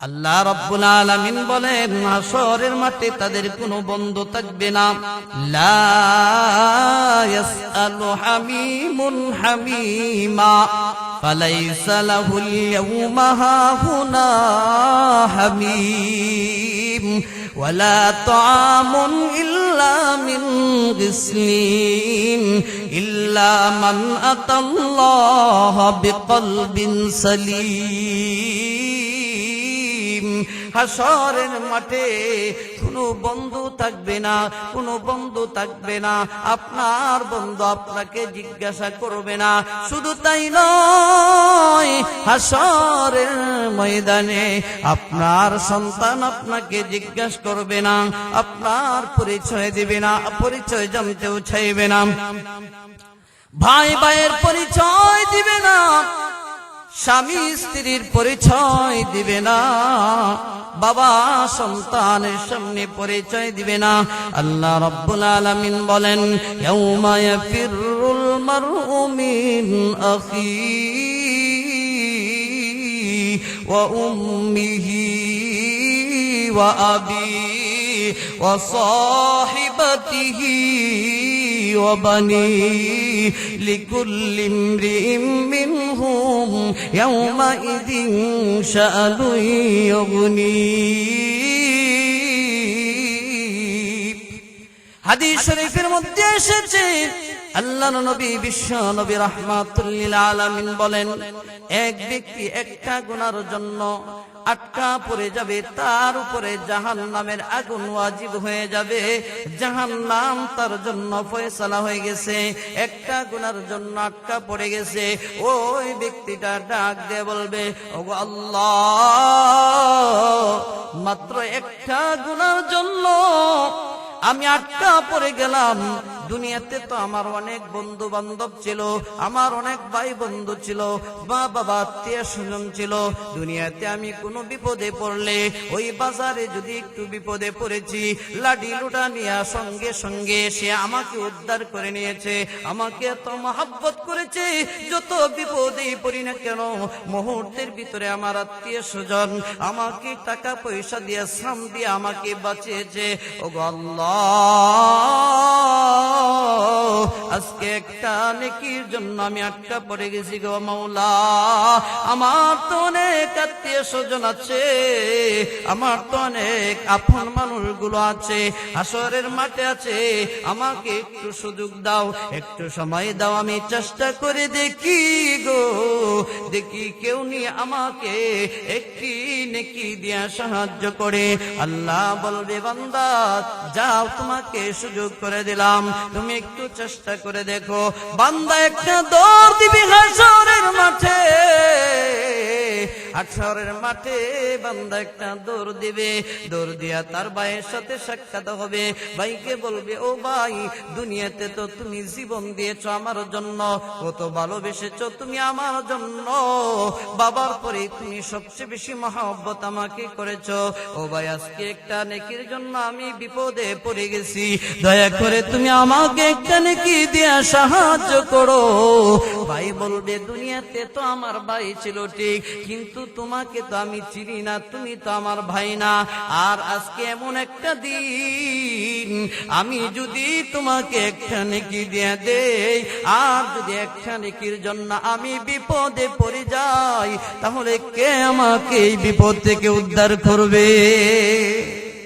আল্লাহ রাব্বুল আলামিন বলেন হাশরের মাঠে তাদের কোনো বন্ধু থাকবে না। লা ইয়াসআলু হামিমুন হামিমা ফালাইসা লাহুল ইয়াওমা হাহুনা হামিম ওয়ালা তাআমুন ইল্লা মিন গিসলিন ইল্লা মান আতাল্লাহা বিকলবিন সালিম। হাশরের মাঠে কোনো বন্ধু থাকবে না, কোনো বন্ধু থাকবে না। আপনার বন্ধু আপনাকে জিজ্ঞাসা করবে না। শুধু তাই নয়, হাশরের ময়দানে আপনার সন্তান আপনাকে জিজ্ঞাসা করবে না, আপনার পরিচয় দিবে না, পরিচয় জানতেও চাইবে না। ভাই ভাইয়ের পরিচয় দিবে না, স্বামী স্ত্রীর পরিচয় দিবে না, বাবা সন্তানের সামনে পরিচয় দিবে না। আল্লাহ রাব্বুল আলামিন বলেন ইয়াউমা ইয়াফিরুল মারউ মিন আখিহি ওয়া উম্মিহি ওয়া আবিহি ওয়া সাহিবাতিহি ওয়া বানিহি লিকুল্লি ইমরিইম মিনহুম ইয়াউমাইযিন শাআনুন ইউগনিহি। হাদিস শরীফের মধ্যে এসেছে আল্লাহর নবী বিশ্ব নবী রাহমাতুল লিল আলামিন বলেন এক ব্যক্তি একটা গুনার জন্য আটকা পড়ে যাবে, তার উপরে জাহান্নামের আগুন ওয়াজিব হয়ে যাবে। জাহান্নাম তার জন্য ফয়সালা হয়ে গেছে, একটা গুনার জন্য আটকা পড়ে গেছে। ওই ব্যক্তিটা ডাক দিয়ে বলবে ওগো আল্লাহ, মাত্র একটা গুনার জন্য আমি আটকা পড়ে গেলাম। দুনিয়াতে তো আমার অনেক বন্ধু বান্ধব ছিল, আমার অনেক ভাই বন্ধু ছিল, মা বাবা আত্মীয় স্বজন ছিল। দুনিয়াতে আমি কোনো বিপদে পড়লে, ওই বাজারে যদি একটু বিপদে পড়েছি, লাঠি লুটা নিয়ে সঙ্গে সঙ্গে সে আমাকে উদ্ধার করে নিয়েছে, আমাকে এত মহব্বত করেছে। যত বিপদেই পড়ি না কেন, মুহূর্তের ভিতরে আমার আত্মীয় স্বজন আমাকে টাকা পয়সা দিয়ে শ্রম দিয়ে আমাকে বাঁচিয়েছে। ওগো আল্লাহ, আজকে একটা নেকির জন্য আমি আটকা পড়ে গেছি গো মাওলা। আমার তো অনেক আত্মীয় স্বজন আছে, আমার তো অনেক আপন মানুষগুলো আছে, হাশরের মাঠে আছে। আমাকে একটু সুযোগ দাও, একটু সময় দাও, আমি চেষ্টা করে দেখি গো, দেখি কেউ নিয়ে আমাকে একটি নেকি দিয়া সাহায্য করে। আল্লাহ বলবে বান্দা যাও, তোমাকে সুযোগ করে দিলাম, তুমি একটু চেষ্টা করে দেখো। বান্দা একটা দৌড় দিবি হাশরের মাঠে, হাশরের মাঠে বান্দা একটা দৌড় দিবে। দৌড় দিয়া তার ভাইয়ের সাথে সাক্ষাৎ হবে। ভাইকে বলবে ও ভাই, দুনিয়াতে তো তুমি জীবন দিয়েছো আমার জন্য, কত ভালোবেসেছো তুমি আমার জন্য, বাবার পরে তুমি সবচেয়ে বেশি মহব্বত আমাকে করেছো। ও ভাই, আজকে একটা নেকির জন্য আমি বিপদে পড়ে গেছি, দয়া করে তুমি আমাকে একটা নেকি দিয়া সাহায্য করো। ভাই বলবে দুনিয়াতে তো আমার ভাই ছিল ঠিক, কিন্তু তোমাকে তো আমি চিনি না, তুমি তো আমার ভাই না। আর আজকে এমন একটা দিন, আমি যদি তোমাকে একটা নেকি দিয়া দেই, আর যদি একটা নেকির জন্য আমি বিপদে পড়ে যাই, তাহলে কে আমাকে এই বিপদ থেকে উদ্ধার করবে?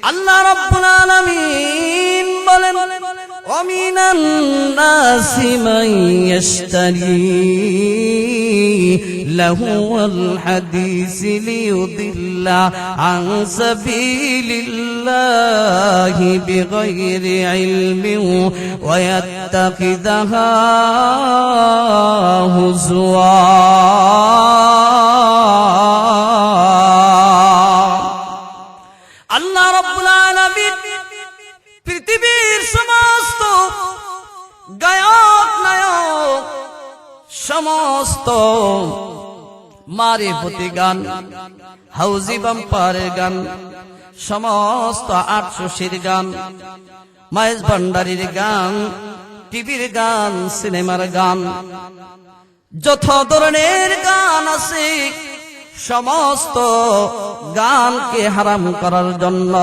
আল্লাহ রাব্বুল আলামিন বলেন وَمِنَ النَّاسِ مَن يَشْتَرِي لَهْوَ الْحَدِيثِ لِيُضِلَّ عَن سَبِيلِ اللَّهِ بِغَيْرِ عِلْمٍ وَيَتَّخِذَهَا هُزُوًا। আল্লাহ রাব্বুল আলামিন পৃথিবীর সমস্ত গায়ক নায়ক, সমস্ত মারিফতি গান, হাউজি বাম্পারের গান, সমস্ত আটশোশির গান, মহেশ ভান্ডারীর গান, টিভির গান, সিনেমার গান, যত ধরনের গান আছে সমস্ত গানকে হারাম করার জন্য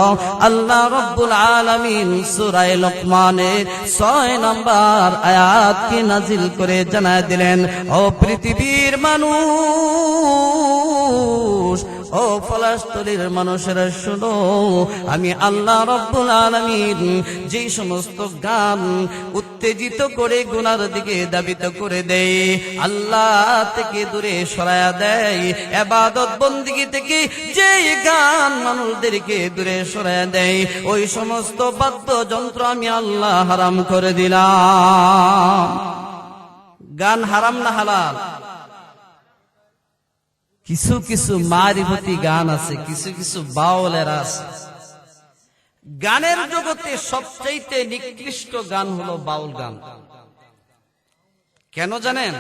আল্লাহ রাব্বুল আলামিন সূরা লোকমানের 6 নম্বর আয়াতকে নাজিল করে জানায় দিলেন, ও পৃথিবীর মানুষ, ও ফলাস্তরের মানুষেরা শুনো, আমি আল্লাহ রাব্বুল আলামিন যে সমস্ত গান উত্তেজিত করে গুনার দিকে ধাবিত করে দেয়, আল্লাহ থেকে দূরে সরায়া দেয়, ইবাদত বন্দেগী থেকে যে গান মানুষদেরকে দূরে সরায়া দেয়, ওই সমস্ত বাদ্যযন্ত্র আমি আল্লাহ হারাম করে দিলাম। গান হারাম না হালাল? কিছু কিছু মারিফতি গান আছে, কিছু কিছু বাউলের আছে। গানের জগতে সবচাইতে নিকৃষ্ট গান হলো বাউল গান। কেন জানেন?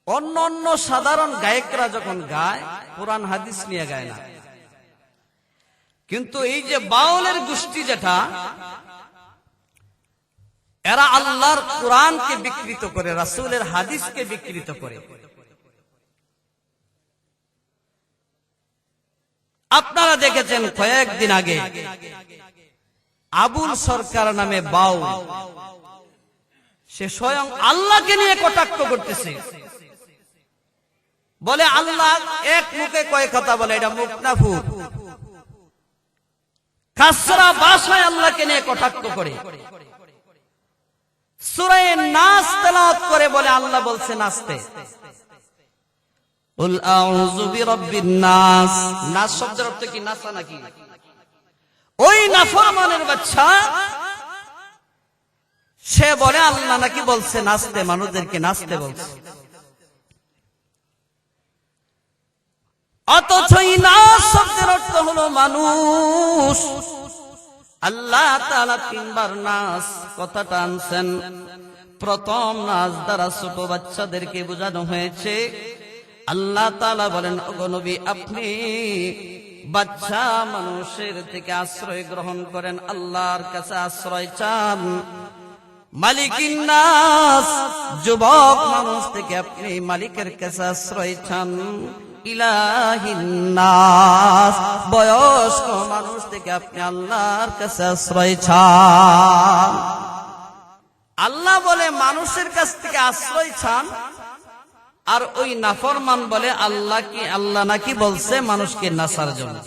অন্য অন্য সাধারণ গায়করা যখন গায়, কোরআন হাদিস নিয়ে গায় না, কিন্তু এই যে বাউলের গোষ্ঠী যেটা, এরা আল্লাহর কোরআনকে বিকৃত করে, রাসূলের হাদিসকে বিকৃত করে। আপনারা দেখেছেন কয়েকদিন আগে আবুল সরকার নামে বাউল, সে স্বয়ং আল্লাহকে নিয়ে কটাক্ষ করতেছে, বলে আল্লাহ এক মুখে কয় কথা বলে, এটা মুখ না ফুট, কাসরা ভাষায় আল্লাহকে নিয়ে কটাক্ষ করে। সূরা নাস তেলাওয়াত করে বলে আল্লাহ বলছে নাচতে। কুল আউযু বিরাব্বিন নাস, নাস শব্দের অর্থ কি নাচা নাকি? ওই নাফরমানের বাচ্চা সে বলে আল্লাহ নাকি বলছে নাচতে, মানুষদেরকে নাচতে বলছে। অথচ এই নাস শব্দের অর্থ হলো মানুষ। আল্লাহ তাআলা তিনবার নাস কথাটা আনছেন। প্রথম নাস দ্বারা ছোট বাচ্চাদেরকে বোঝানো হয়েছে। আল্লাহ তাআলা বলেন, ওগো নবী, আপনি বাচ্চা মানুষের থেকে আশ্রয় গ্রহণ করেন, আল্লাহর কাছে আশ্রয় চান। মালিকিন নাস, যুবক মানুষ থেকে আপনি মালিকের কাছে আশ্রয় চান। ইলাহিন নাস, বয়স্ক মানুষ থেকে আপনি আল্লাহর কাছে আশ্রয় চান। আল্লাহ বলে মানুষের কাছ থেকে আশ্রয় চান, আর ওই নাফরমান বলে আল্লাহ নাকি বলছে মানুষকে নাচার জন্য।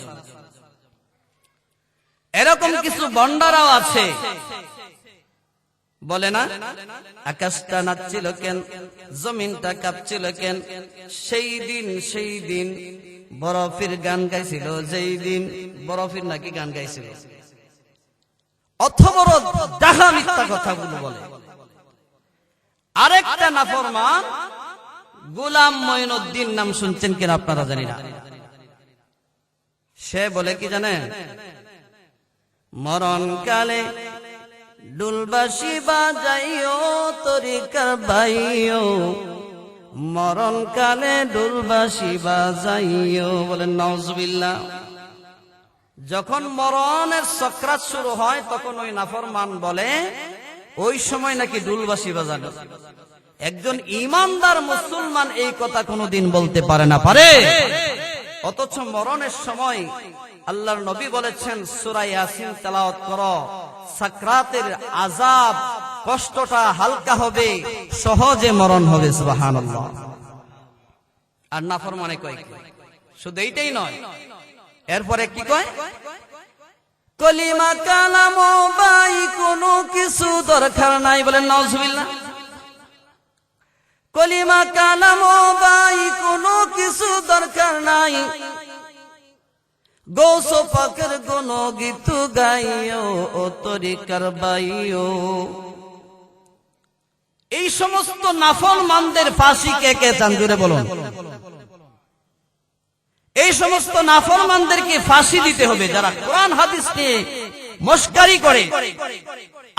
এরকম কিছু বন্ডারাও আছে, বলে না আকাশটা নাচছিল কেন, জমিনটা কাঁপছিল কেন, সেই দিন বরফের গান গাইছিল, যেই দিন বরফের নাকি গান গাইছিল। অথবর দেখা মিথ্যা কথাগুলো বলে। আরেকটা নাফরমান গোলাম মঈনুদ্দিন, নাম শুনছেন কিনা আপনারা জানি না, সে বলে কি জানেন, মরণ কালে ডুলবাসি বাজাইও তরিকার বাইও, মরণ কালে ডুলবাসি বাজাইও। বলেন নাউজুবিল্লাহ। যখন মরণের সাকরাত শুরু হয় তখন ওই নাফরমান বলে ওই সময় নাকি ডুলবাসি বাজানো। একজন ইমানদার মুসলমান এই কথা কোনোদিন বলতে পারে না, পারে? অথচ মরণের সময় আল্লাহর নবী বলেছেন, সূরা ইয়াসিন তেলাওয়াত করো, সাকরাতের আযাব, কষ্টটা হালকা হবে, সহজে মরণ হবে। সুবহানাল্লাহ। আর নাফরমানে কয় কি? শুধু এইটাই নয়, এরপরে কি কয়, কলিমা কালাম বাই কোনো কিছু দরকার নাই। বলেন নাউজুবিল্লাহ। কলিমা কালাম বাই কোনো কিছু দরকার নাই, গৌস পাকের কোন গীত গাইও ও তরিকার বাইও। এই সমস্ত নাফরমানদের ফাঁসি কে কে চান জোরে বলুন। এই সমস্ত নাফরমানদেরকে ফাঁসি দিতে হবে, যারা কোরআন হাদিস নিয়ে মস্কারি করে,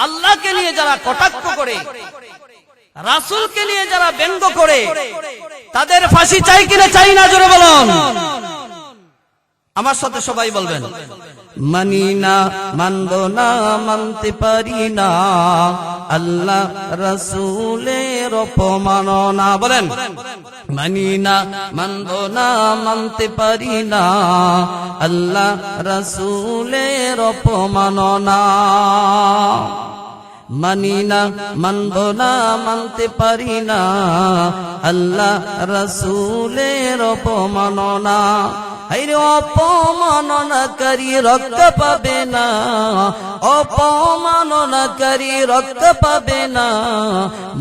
আল্লাহকে নিয়ে যারা কটাক্ষ করে, রাসূলকে নিয়ে যারা ব্যঙ্গ করে, তাদের ফাঁসি চাই কিনা চাই না জোরে বলুন। আমার সাথে সবাই বলবেন, মানি না, মানব না, মানতে পারি না, আল্লাহ রাসূলের রসুলের অপমাননা। বলেন, মানি না, মানব না, মানতে পারি না আল্লাহ রসুলের অপমাননা। মানি না, মানব না, মানতে পারি না আল্লাহ রসুলের অপমাননা। আরে অপমাননাকারী রক্ষা পাবে না, অপমাননাকারী রক্ষা পাবে না।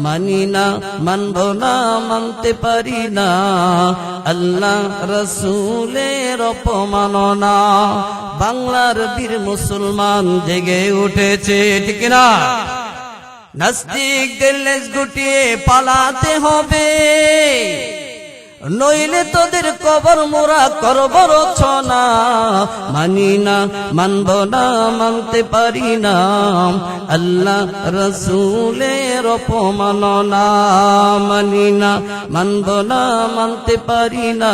মানি না, মানব না, মানতে পারি না আল্লাহ রসুলের অপমাননা। বাংলার বীর মুসলমান জেগে উঠেছে, ঠিক না? নাস্তিকদের লেজ গুটিয়ে পালাতে হবে, নইলে তোদের কবর মোরা করব রচনা। মানি না, মানব না, মানতে পারি না আল্লাহ রসুলের অপমাননা। মানি না, মানব না, মানতে পারি না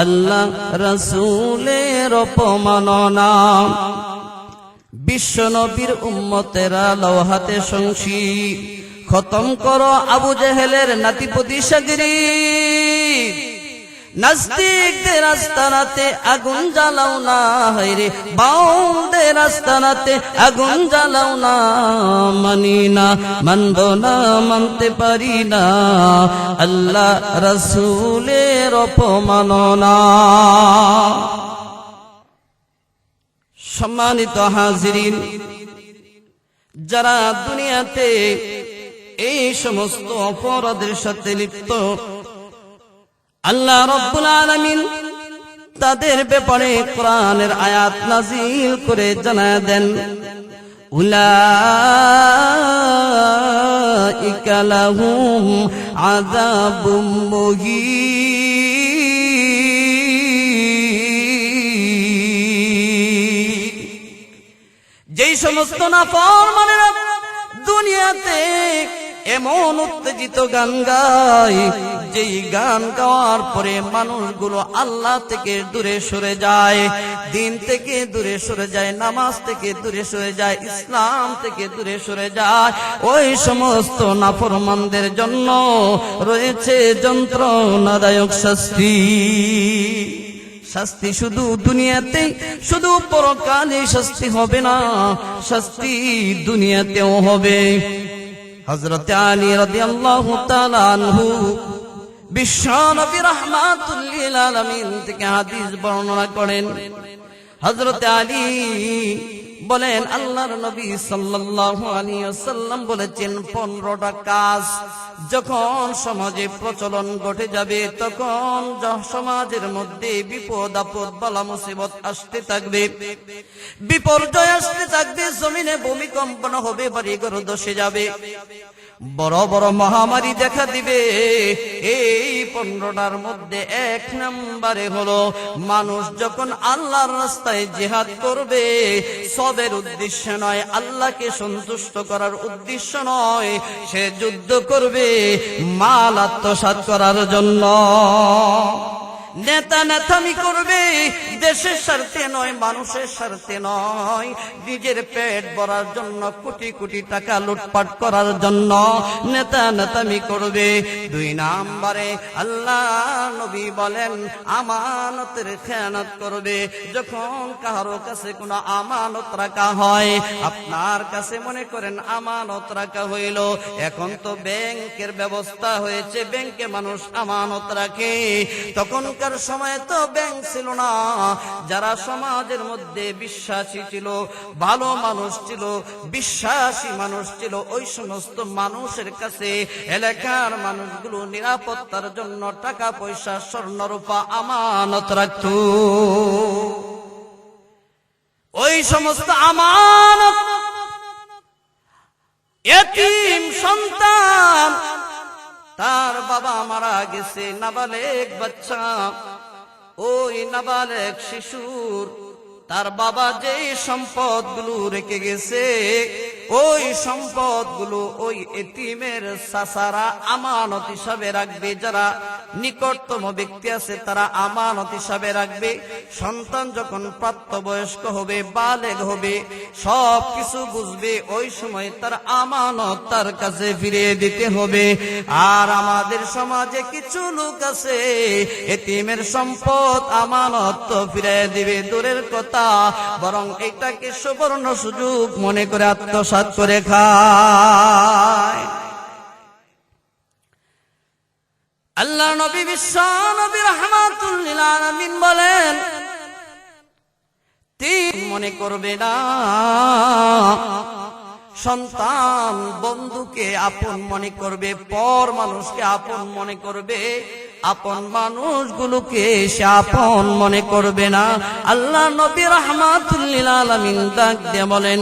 আল্লাহ রসুলের অপমাননা। বিশ্ব নবীর উম্মতেরা লৌহাতে সংসি, খতম করো আবু জেহেলের নাতিপতি শাগরিদ। নাস্তিকদের আস্তানাতে আগুন জ্বালাও না, হায়রে বাউলদের আস্তানাতে আগুন জ্বালাও না। মানি না, মানব না, মানতে পারি না আল্লাহ রসুলের অপমাননা। সম্মানিত হাজিরিন, যারা দুনিয়াতে এই সমস্ত অপরাধের সাথে লিপ্ত, আল্লাহ রাব্বুল আলামিন তাদের ব্যাপারে কোরআনের আয়াত নাযিল করে জানায় দেন, উলাইকা লাহুম আযাবুম মুহিন। যেই সমস্ত নাফরমানেরা দুনিয়াতে এমন উত্তেজিত গান গায়, যেই গান গাওয়ার পরে মানুষগুলো আল্লাহ থেকে দূরে সরে যায়, দিন থেকে দূরে সরে যায়, নামাজ থেকে দূরে সরে যায়, ইসলাম থেকে দূরে সরে যায়, ওই সমস্ত নাফরমানদের জন্য রয়েছে যন্ত্রণাদায়ক শাস্তি। শাস্তি শুধু দুনিয়াতেই, শুধু পরকালে শাস্তি হবে না, শাস্তি দুনিয়াতেও হবে। হযরত আলী রাদিয়াল্লাহু তাআলা আনহু বিশ্ব নবী রাহমাতুল লিল আলামিন থেকে হাদিস বর্ণনা করেন। হযরত আলী বলেন, আল্লাহর নবী সাল্লাল্লাহু আলাইহি ওয়াসাল্লাম বলেছেন, 15টা কাজ যখন সমাজে প্রচলন ঘটে যাবে, তখন সমাজের মধ্যে বিপদ আপদ বালা মুসিবত আসতে থাকবে, বিপর্যয় আসতে থাকবে, জমিনে ভূমিকম্পন হবে, বাড়িঘর ধসে যাবে, বড় বড় মহামারী দেখা দিবে। এই 15টার মধ্যে 1 নম্বরে হলো, মানুষ যখন আল্লাহর রাস্তায় জিহাদ করবে, সবের উদ্দেশ্য নয়, আল্লাহকে সন্তুষ্ট করার উদ্দেশ্য নয়, সে যুদ্ধ করবে মাল আত্মসাৎ করার জন্য। নেতা নেতামি করবে দেশের স্বার্থে নয়, মানুষের স্বার্থে নয়, নিজের পেট ভরার জন্য, কোটি কোটি টাকা লুটপাট করার জন্য নেতা নেতামি করবে। 2 নম্বরে আল্লাহ নবী বলেন, আমানতের খেয়ানত করবে। যখন কারো কাছে কোনো আমানত রাখা হয়, আপনার কাছে মনে করেন আমানত রাখা হইল, এখন তো ব্যাংকের ব্যবস্থা হয়েছে, ব্যাংকে মানুষ আমানত রাখে, তখনকার সময় তো ব্যাংক ছিল না। যারা সমাজের মধ্যে বিশ্বাসী ছিল, ভালো মানুষ ছিল, বিশ্বাসী মানুষ ছিল, ওই সমস্ত মানুষের কাছে এলাকার মানুষগুলো নিরাপত্তার জন্য টাকা পয়সা স্বর্ণ রূপা আমানত রাখত। ওই সমস্ত আমানত এতিম সন্তান, তার বাবা মারা গেছে, নাবালেগ বাচ্চা, ওই নাবালেগ শিশুর তার বাবা যে সম্পদগুলো রেখে গেছে, ওই সম্পদগুলো ওই এতিমের চাচারা আমানত হিসাবে রাখবে, যারা নিকটতম ব্যক্তি আছে তারা আমানত হিসাবে রাখবে। সন্তান যখন প্রাপ্তবয়স্ক হবে, বালেগ হবে, সব কিছু বুঝবে, ওই সময় তার আমানত তার কাছে ফিরিয়ে দিতে হবে। আর আমাদের সমাজে কিছু লোক আছে এতিমের সম্পদ আমানত তো ফিরিয়ে দিবে দূরের কথা, বরং এটাকে সুবর্ণ সুযোগ মনে করে আত্মসাৎ করে খায়। আল্লাহ নবী বিশ্ব নবী রাহমাতুল লিল আলামিন বলেন, তিন মনে করবে না, সন্তান বন্ধুকে আপন মনে করবে, পর মানুষকে আপন মনে করবে, আপন মানুষগুলোকে সে আপন মনে করবে না। আল্লাহ নবী রাহমাতুল লিল আলামিন ডাক দিয়ে বলেন,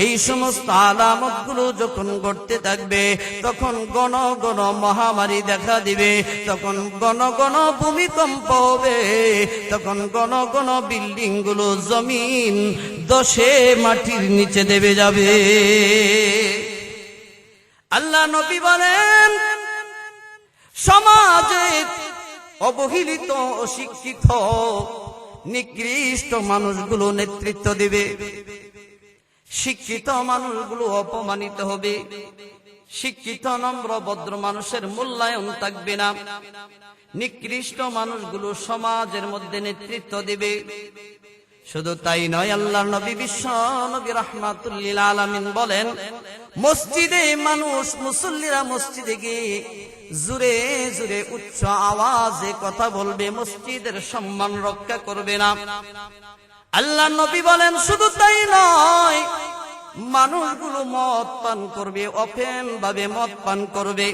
এই সমস্ত আলামতগুলো যখন ঘটতে থাকবে, তখন ঘন ঘন মহামারী দেখা দিবে, তখন ঘন ঘন ভূমিকম্প হবে, তখন ঘন ঘন বিল্ডিং গুলো জমিন দশে মাটির নিচে দেবে যাবে। আল্লাহ নবী বলেন, সমাজে অবহেলিত, অশিক্ষিত, নিকৃষ্ট মানুষগুলো নেতৃত্ব দিবে, শিক্ষিত মানুষগুলো অপমানিত হবে, শিক্ষিত নম্র ভদ্র মানুষের মূল্যায়ন থাকবে না, নিকৃষ্ট মানুষগুলো সমাজের মধ্যে নেতৃত্ব দিবে। শুধু তাই নয়, আল্লাহর নবী বিশ্ব নবী রাহমাতুল লিল আলামিন বলেন, মসজিদে মানুষ, মুসল্লিরা মসজিদে গিয়ে জোরে জোরে উচ্চ আওয়াজে কথা বলবে, মসজিদের সম্মান রক্ষা করবে না। আল্লাহ নবী বলেন, শুধু তাই নয়, মানুষগুলো মদ পান করবে, অফেন ভাবে মদ পান করবে,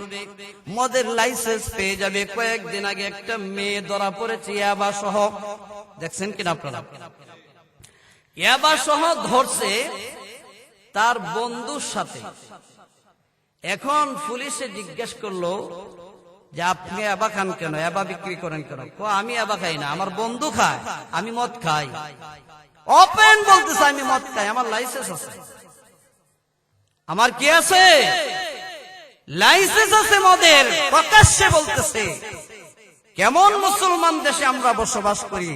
মদের লাইসেন্স পেয়ে যাবে। কয়েকদিন আগে একটা মেয়ে ধরা পড়েছে ইয়াবা সহ, দেখছেন কিনা আপনারা? ইয়াবা সহ ধরছে তার বন্ধুর সাথে। এখন পুলিশে জিজ্ঞেস করলো যে আপনি ইয়াবা খান কেন, ইয়াবা বিক্রি করেন কেন? আমি ইয়াবা খাই না, আমার বন্ধু খায়, আমি মদ খাই। ওপেন বলতেছে আমি মদ খাই, আমার লাইসেন্স আছে। আমার কি আছে? লাইসেন্স আছে মদের। প্রকাশ্যে বলতেছে। কেমন মুসলমান দেশে আমরা বসবাস করি,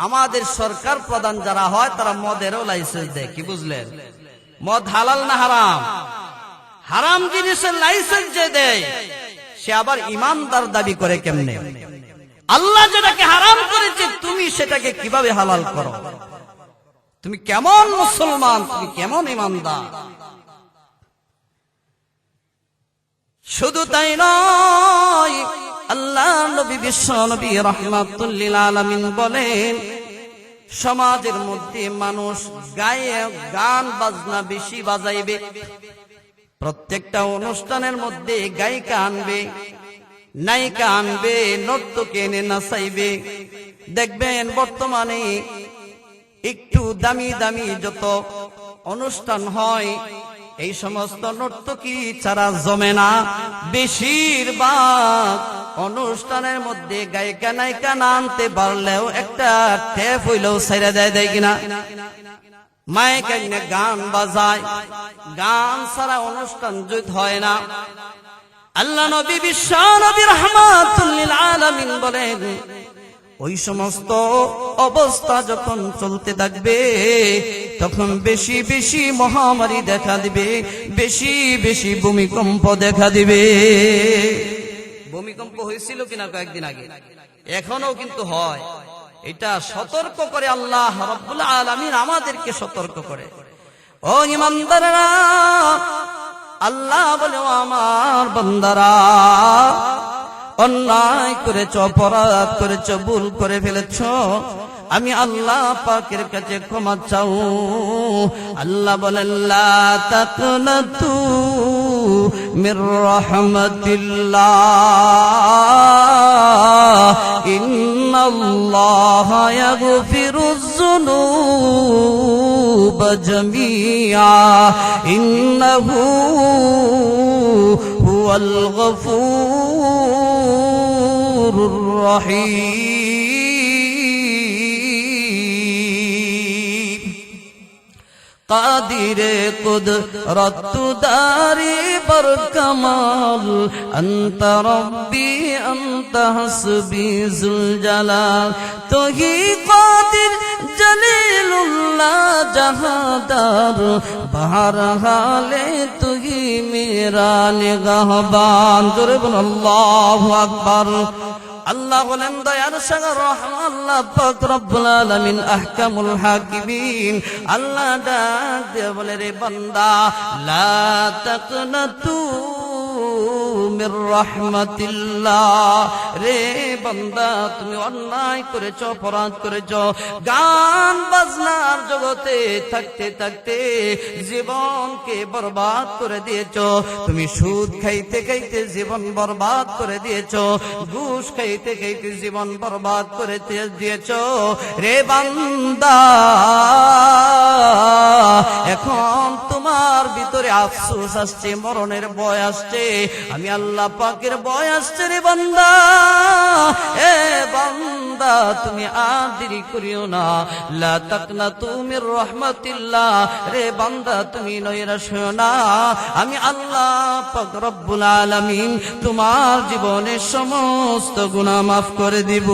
আমাদের সরকার প্রধান যারা হয় তারা মদেরও লাইসেন্স দেয়। কি বুঝলেন? মদ হালাল না হারাম? হারাম জিনিসের লাইসেন্স যে দেয় সে আবার ইমানদার দাবি করে কেমনে? আল্লাহ যেটাকে হারাম করেছে তুমি সেটাকে কিভাবে হালাল করো? তুমি কেমন মুসলমান, তুমি কেমন ইমানদার? শুধু তাই নয়, আল্লাহ নবী বিশ্ব নবী রাহমাতুল লিল আলামিন বলেন, সমাজের মধ্যে মানুষ গায়ে গান বাজনা বেশি বাজাইবে, প্রত্যেকটা অনুষ্ঠানের মধ্যে গায়িকা আনবে, নায়িকা আনবে, নর্তক এনে নাচাইবে। দেখবেন বর্তমানে একটু দামি দামি যত অনুষ্ঠান হয়, এই সমস্ত নর্তকী ছাড়া জমে না। বেশিরভাগ অনুষ্ঠানের মধ্যে গায়িকা নায়িকা না আনতে পারলেও একটা টেপ হইলেও ছেড়ে দেয় কিনা? মাইক এনে গান বাজায়, গান ছাড়া অনুষ্ঠান জৈত হয় না। আল্লাহ নবী বিশ্ব নবী রাহমাতুল লিল আলামিন বলেন, ওই সমস্ত অবস্থা যখন চলতে থাকবে তখন বেশি বেশি মহামারী দেখা দিবে, বেশি বেশি ভূমিকম্প দেখা দিবে। ভূমিকম্প হয়েছিল কিনা কয়েকদিন আগে, এখনো কিন্তু হয়। এটা সতর্ক করে আল্লাহ রাব্বুল আলামিন, আমাদেরকে সতর্ক করে। ও ঈমানদাররা, আল্লাহ বলে, ও আমার বান্দারা, অন্যায় করেছ, অপরাধ করেছ, ভুল করে ফেলেছ, আমি আল্লাহ পাকের কাছে ক্ষমা চাও। আল্লাহ বলেন, লা তাকনাতু মির রাহমাতিল্লাহ, ইন্নাল্লাহা ইয়াগফিরুয যুনুবা জামিআ, ইন্নাহু হুয়াল গফুরুর রহিম। قادر قدرت داري بركمال أنت ربي أنت حسبي ذو الجلال تو ہی قادر جلیل اللہ جہاندار بہرحال تو ہی میرا نگہبان ضرب اللہ اکبر আল্লাহ বলেন দয়ার সাগর রহমান আল্লাহ পাক রব্বুল আলামিন আহকামুল হাকিমিন আল্লাহ ডাক দিয়ে বলে রে বান্দা লা তাকনাতু মির রাহমাতিল্লাহ রে বান্দা তুমি অন্যায় করেছো অপরাধ করেছো গান বাজনার জগতে থাকতে থাকতে জীবনকে বরবাদ করে দিয়েছো তুমি সুদ খাইতে খাইতে জীবন বরবাদ করে দিয়েছো ঘুষ খাইতে খাইতে জীবন বরবাদ করে দিয়েছো রে বান্দা এখন তোমার ভিতরে আফসোস আসছে মরণের ভয় আসছে আমি আল্লাহ পাকের ভয় আসছে রে বান্দা এ বান্দা তুমি আর দেরি করিও না লা তাকনাতু মির রাহমাতিল্লাহ রে বান্দা তুমি নৈরাশ হইও না আমি আল্লাহ পাক রব্বুল আলামিন তোমার জীবনের সমস্ত গুনাহ মাফ করে দিব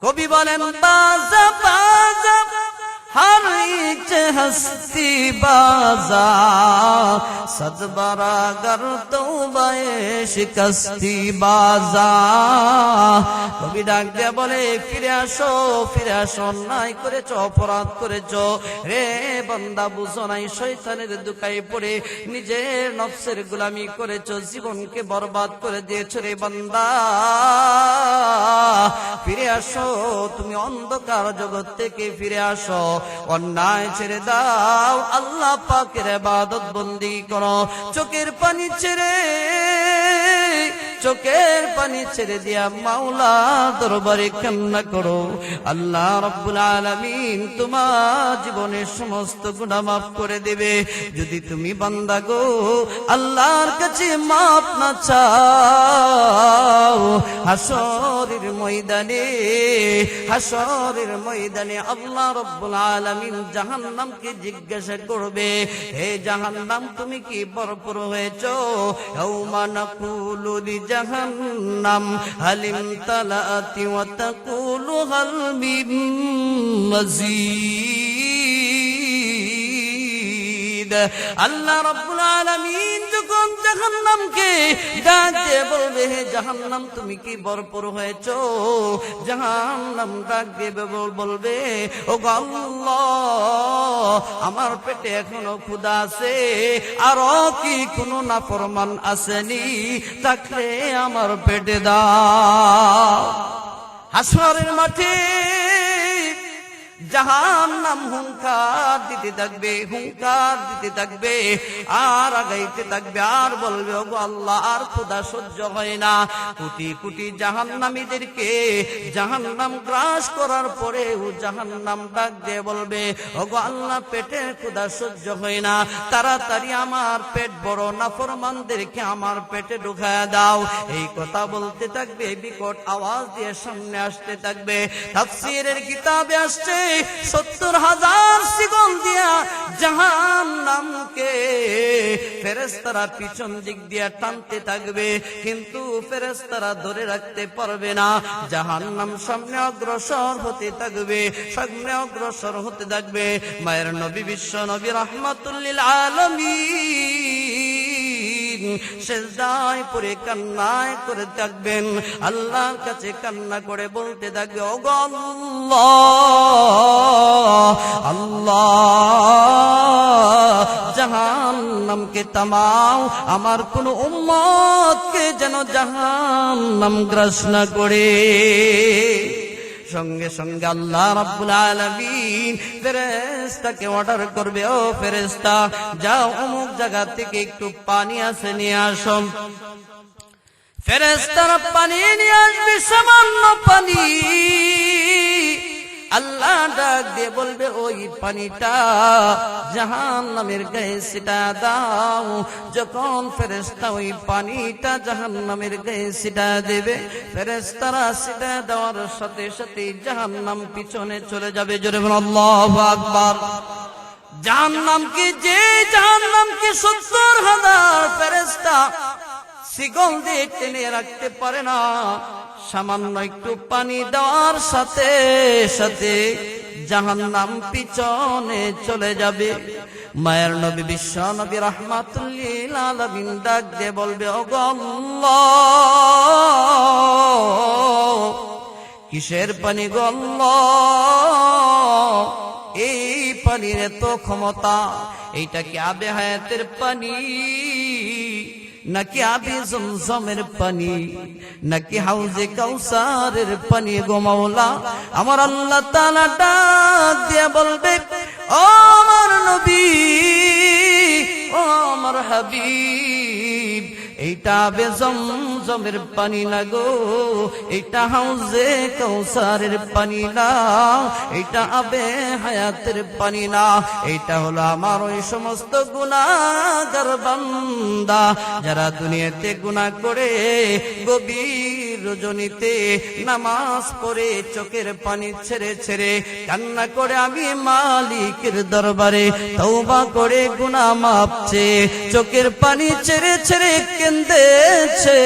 কবি বলেন বাজা বাজা हर एक हस्ती बाजा सदबरा गर तौबाए शिकस्ती बाजा কবি ডাক দিয়া বলে ফিরে আসো অন্যায় করেছো অপরাধ করেছো রে বান্দা বুঝো নাই শয়তানের দুকায় পড়ে নিজের নফসের গোলামি করেছো জীবনকে বরবাদ করে দিয়েছো রে বান্দা ফিরে আসো তুমি অন্ধকার জগৎ থেকে ফিরে আসো অন্যায় ছেড়ে দাও আল্লাহ পাকের ইবাদত বন্দি করো চোখের পানি ছেড়ে দিয়া মাওলা দরবারে কান্না করো আল্লাহ রাব্বুল আলামিন তোমার জীবনের সমস্ত গুনাহ মাফ করে দেবে যদি তুমি বান্দা গো আল্লাহর কাছে মাফ না চাও হাসরের ময়দানে আল্লাহ রাব্বুল আলামিন জাহান্নামকে জিজ্ঞাসা করবে হে জাহান্নাম তুমি কি ভরপুর হয়েছো ইয়াউমা নাকুলু লিজাহান্নাম হালিম তালাতি ওয়া তাকুলু হাল মিন মাজিদ আল্লাহ রাব্বুল আলামিন যখন জাহান্নামকে ডাক দিয়ে বলবে হে জাহান্নাম তুমি কি ভরপুর হয়েছো জাহান্নাম ডাক দিয়ে বলবে ও আল্লাহ আমার পেটে এখনো ক্ষুধা আছে আর কি কোনো নাফরমান আসেনি থাকলে আমার পেটে দাও হাসরের মাঠে জাহান্নাম হুঙ্কার দিতে থাকবে আর আগাইতে থাকবে আর বলবে ওগো আল্লাহ আর ক্ষুধা সহ্য হয় না কোটি কোটি জাহান্নামীদেরকে জাহান্নাম গ্রাস করার পরে ও জাহান্নাম ডাক দিয়ে বলবে ওগো আল্লাহ পেটের ক্ষুধা সহ্য হয় না তাড়াতাড়ি আমার পেট বড় নাফরমানদেরকে আমার পেটে ঢুকায়া দাও এই কথা বলতে থাকবে বিকট আওয়াজ দিয়ে সামনে আসতে থাকবে তাফসীরের কিতাবে আসছে 70,000 শিকল দিয়া জাহান্নামকে ফেরেশতারা পিছন দিক দিয়া টানতে থাকবে কিন্তু ফেরেশতারা ধরে রাখতে পারবে না জাহান্নাম সামনে অগ্রসর হতে থাকবে মায়ের নবী বিশ্ব নবী রাহমাতুল লিল আলামিন সেজদায় পড়ে কান্নায় করে থাকবেন আল্লাহর কাছে কান্না করে বলতে থাকবে ওগো আল্লাহ জাহান্নামকে থামাও আমার কোন উম্মতকে যেন জাহান্নাম গ্রাস না করে সঙ্গে সঙ্গে আল্লাহ রাব্বুল আলামিন ফেরেশতাকে অর্ডার করবে ও ফেরেশতা যাও অমুক জায়গা থেকে একটু পানি আছে নিয়ে আসো ফেরেশতারা পানি নিয়ে আসবে সামান্য পানি আল্লাহ ডাক দিয়ে বলবে ওই পানিটা জাহান্নামের গায়ে ছিটা দাও। যখন ফেরেশতা ওই পানিটা জাহান্নামের গায়ে ছিটা দেবে, ফেরেশতারা ছিটা দেওয়ার সাথে সাথে জাহান্নাম পিছনে চলে যাবে। জোরে বলুন আল্লাহু আকবার। জাহান্নামকে 70,000 ফেরেশতা শিকল দিয়ে টেনে রাখতে পারে না। সামান্য একটু পানি দেওয়ার সাথে সাথে জাহান্নাম পিছনে চলে যাবে। মায়ের নবী বিশ্ব নবী রাহমাতুল লিল আলামিন ডাক দিয়ে বলবে ওগো আল্লাহ, কিসের পানি গো আল্লাহ? এই পানির এত ক্ষমতা, এইটা কি আবে হায়াতের পানি নাকি আবে জমজমের পানি নাকি হাউজে কাউসারের পানি গো মাওলা? আমার আল্লাহ তাআলা ডাক দিয়ে বলবে ও আমার নবী, ও আমার হাবিব, এইটা আবে জমজমের পানি না গো, এইটা হাউজে কাউসারের পানি না, এইটা আবে হায়াতের পানি না, এইটা হলো আমার ওই সমস্ত গুনাহগার বান্দা যারা দুনিয়াতে গুনাহ করে গভীর রজনীতে নামাজ পড়ে চোখের পানি ছেড়ে ছেড়ে কান্না করে আমি মালিকের দরবারে তওবা করে গুনাহ মাফ চেয়ে চোখের পানি ছেড়ে ছেড়ে কেঁদেছে।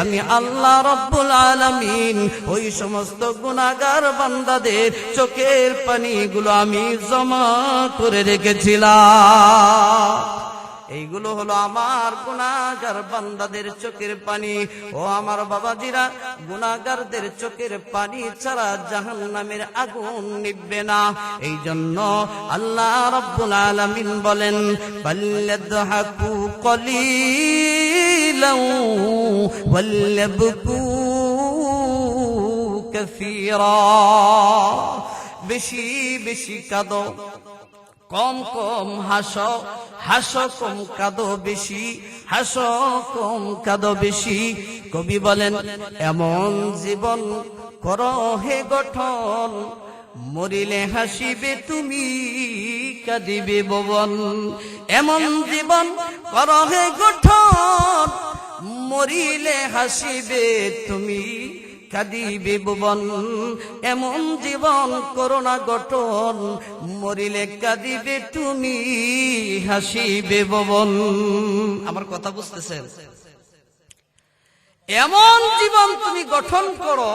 আমি আল্লাহ রব্বুল আলামিন ওই সমস্ত গুনাহগার বান্দাদের চোখের পানিগুলো আমি জমা করে রেখেছিলাম। এইগুলো হলো আমার গুনাহগার বান্দাদের চোখের পানি। ও আমার বাবাজিরা, গুনাহগারদের চোখের পানি ছাড়া জাহান্নামের আগুন নিভবে না। এই জন্য আল্লাহ রাব্বুল আলামিন বলেন বাল্লাদহাকু কলিলাও ওয়াল্লাবকু কাসীরা। বেশি বেশি কাঁদো, কম কম হাসো, হাসো কম কাঁদো বেশি, হাসো কম কাঁদো বেশি। কবি বলেন এমন জীবন করো হে গঠন, মরিলে হাসিবে তুমি কাঁদিবে ভুবন। এমন জীবন করো হে গঠন, মরিলে হাসিবে তুমি কাঁদিবে ভুবন। এমন জীবন করোনা গঠন, মরিলে কাঁদিবে তুমি হাসিবে ভুবন। আমার কথা বুঝতেছেন? এমন জীবন তুমি গঠন করো,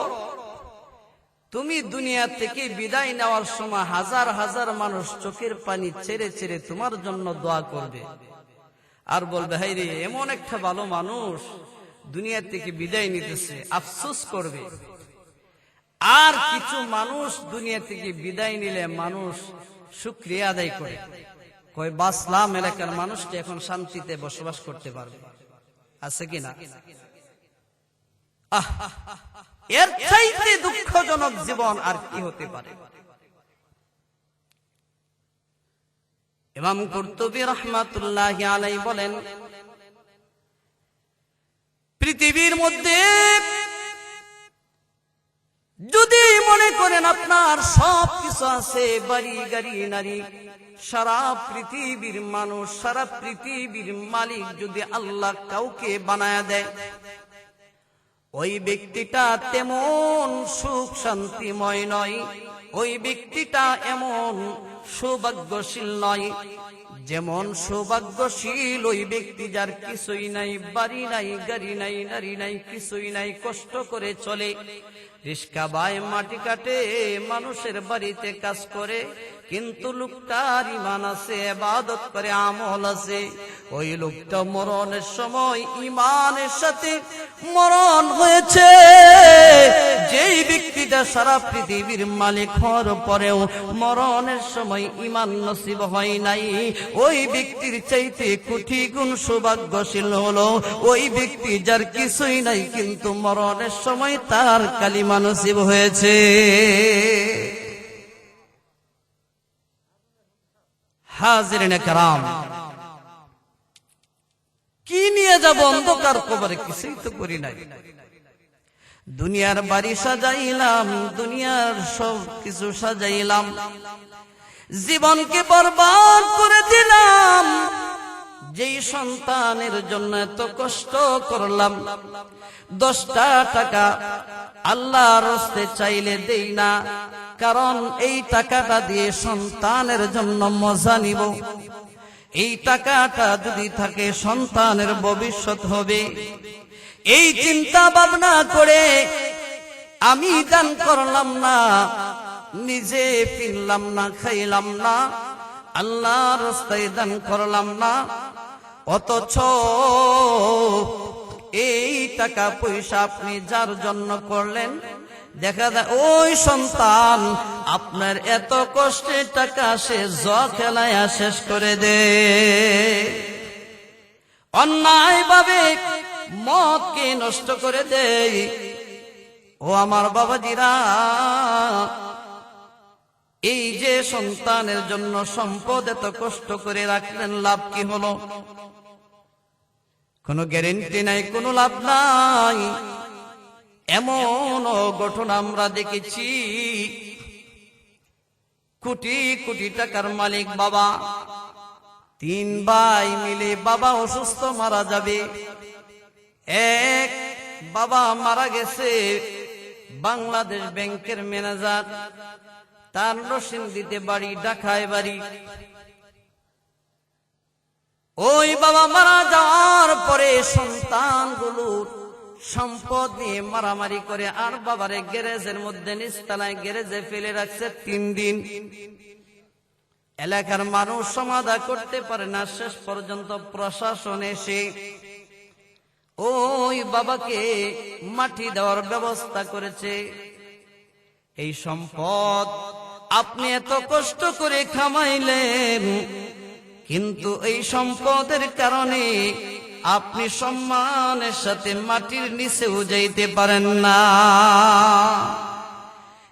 তুমি দুনিয়া থেকে বিদায় নেওয়ার সময় হাজার হাজার মানুষ চোখের পানি ছেড়ে ছেড়ে তোমার জন্য দোয়া করবে আর বলবে হায় রে, এমন একটা ভালো মানুষ দুনিয়া থেকে বিদায় নিতেছে, আফসোস করবে। আর কিছু মানুষ দুনিয়া থেকে বিদায় নিলে মানুষ শুকরিয়া আদায় করে, কয় বাসলাম, এলাকার মানুষটা এখন শান্তিতে বসবাস করতে পারবে। আছে কিনা? এর চাইতে দুঃখজনক জীবন আর কি হতে পারে? ইমাম কুরতুবী রাহমাতুল্লাহি আলাইহি বলেন পৃথিবীর মধ্যে যদি মনে করেন আপনার সব কিছু আছে, বাড়ি গাড়ি নারী, সারা পৃথিবীর মানুষ, সারা পৃথিবীর মালিক যদি আল্লাহ কাউকে বানায়া দেয়, ওই ব্যক্তিটা তেমন সুখ শান্তিময় নয়, ওই ব্যক্তিটা এমন সৌভাগ্যশীল নয় যেমন সৌভাগ্যশীল ওই ব্যক্তি যার কিছুই নাই, বাড়ি নাই, গাড়ি নাই, নারী নাই, কিছুই নাই, কষ্ট করে চলে, রিস্কা বায়, মাটি কাটে, মানুষের বাড়িতে কাজ করে, কিন্তু লোকটার ঈমান আছে, ইবাদত করে, আমল আছে। ওই লোকটা মরণের সময় ঈমানের সাথে মরণ হয়েছে। যেই ব্যক্তিটা সারা পৃথিবীর মালিক হওয়ার পরেও মরণের সময় ঈমান নসিব হয় নাই, ওই ব্যক্তির চাইতে কোটি গুণ সৌভাগ্যশীল হলো ওই ব্যক্তি যার কিছুই নাই কিন্তু মরণের সময় তার কালিমা নসিব হয়েছে। হাজিরিনে কেরাম, কি নিয়ে যাব অন্ধকার কবরে? কিছুই তো করি নাই। দুনিয়ার বাড়ি সাজাইলাম, দুনিয়ার সব কিছু সাজাইলাম, জীবনকে বরবাদ করে দিলাম। যেই সন্তানের জন্য এত কষ্ট করলাম, 10টা টাকা আল্লাহর রাস্তায় চাইলে দেই না, কারণ এই টাকাটা দিয়ে সন্তানের জন্য মজা নিব। এই টাকাটা যদি থাকে সন্তানের ভবিষ্যৎ হবে, এই চিন্তা ভাবনা করে আমি দান করলাম না, নিজে কিনলাম না, খাইলাম না, আল্লাহর রাস্তায় দান করলাম না। অথচ এই টাকা পয়সা আপনি যার জন্য করলেন, দেখা যায় ওই সন্তান আপনার এত কষ্টের টাকা সে জুয়া খেলায় শেষ করে দে। অন্যায় ভাবে মদকে নষ্ট করে দেয়। ও আমার বাবাজিরা, এই যে সন্তানের জন্য সম্পদ এত কষ্ট করে রাখলেন, লাভ কি হলো? কোনো গ্যারেন্টি নাই, কোনো লাভ নাই। এমন ঘটনা আমরা দেখেছি, কোটি কোটি টাকার মালিক বাবা, 3 ভাই মিলে বাবা অসুস্থ মারা যাবে। এক বাবা মারা গেছে, বাংলাদেশ ব্যাংকের ম্যানেজার, তার নরসিংদীতে বাড়ি, ঢাকায় বাড়ি। ওই বাবা মারা যাওয়ার পরে সন্তানগুলো সম্পদ নিয়ে মারামারি করে আর বাবারে গ্যারেজের মধ্যে নিচতলায় গ্যারেজে ফেলে রাখছে 3 দিন। এলাকার মানুষ সমাধান করতে পারে না, শেষ পর্যন্ত প্রশাসন এসে ওই বাবাকে মাটি দেওয়ার ব্যবস্থা করেছে। এই সম্পদ আপনি এত কষ্ট করে কামাইলেন, কিন্তু এই সম্পদের কারণে আপনি সম্মানের সাথে মাটির নিচেও যাইতে পারেন না।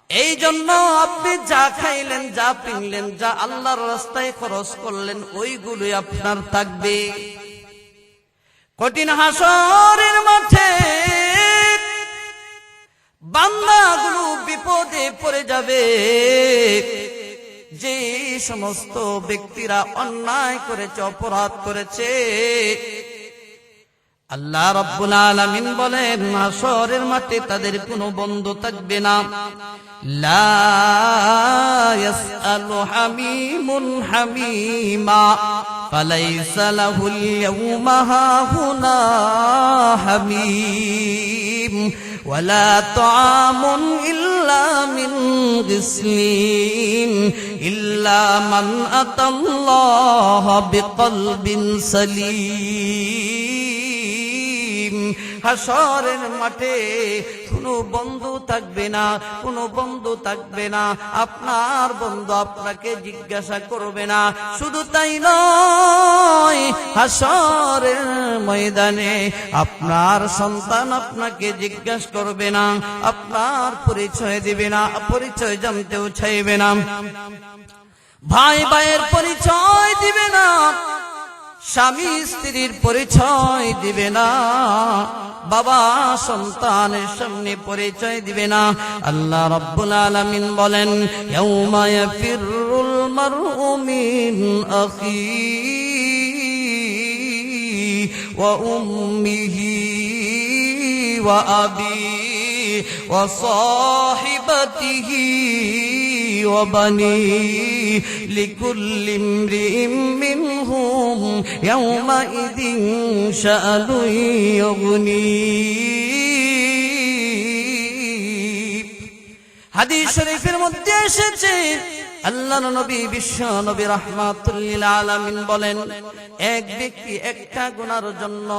এই জন্য আপনি যা খাইলেন, যা পিনলেন, যা আল্লাহর রাস্তায় খরচ করলেন, ওইগুলোই আপনার থাকবে। কঠিন হাসরের মাঠে বান্দাগুলো বিপদে পড়ে যাবে। যে সমস্ত ব্যক্তিরা অন্যায় করেছে, অপরাধ করেছে, আল্লাহ রাব্বুল আলামিন বলেন হাসরের মাঠে তাদের কোনো বন্ধু থাকবে না। লা ইয়াসআলু হামিমুন হামিমা ফালাইসা লাহুল ইয়াওমা হাহুনা হামিম ওয়ালা তাআমুন ইল্লা মিন গিসলিন ইল্লা মান আতাল্লাহা বিকলবিন সালিম। হাসরের মাঠে কোনো বন্ধু থাকবে না, কোনো বন্ধু থাকবে না। আপনার বন্ধু আপনাকে জিজ্ঞাসা করবে না। শুধু তাই নয়, হাসরের ময়দানে আপনার সন্তান আপনাকে জিজ্ঞাসা করবে না, আপনার পরিচয় দিবে না, পরিচয় জানতেও চাইবে না, ভাই ভাইয়ের পরিচয় দিবে না, স্বামী স্ত্রীর পরিচয় দিবে না, বাবা সন্তানের সামনে পরিচয় দিবে না। আল্লাহ রাব্বুল আলামিন বলেন ইয়াউমা ইয়াফিরুল মারউ মিন আখিহি ওয়া উম্মিহি ওয়া আবিহি ওয়া সাহিবাতিহি ওয়া বানিহি লিকুল্লি ইমরিইম মিনহুম ইয়াউমাইযিন শাআনুন ইউগনিহি। হাদিস শরীফের মধ্যে এসেছে, আল্লাহর নবী বিশ্ব নবী রাহমাতুল লিল আলামিন বলেন, এক ব্যক্তি একটা গুনার জন্য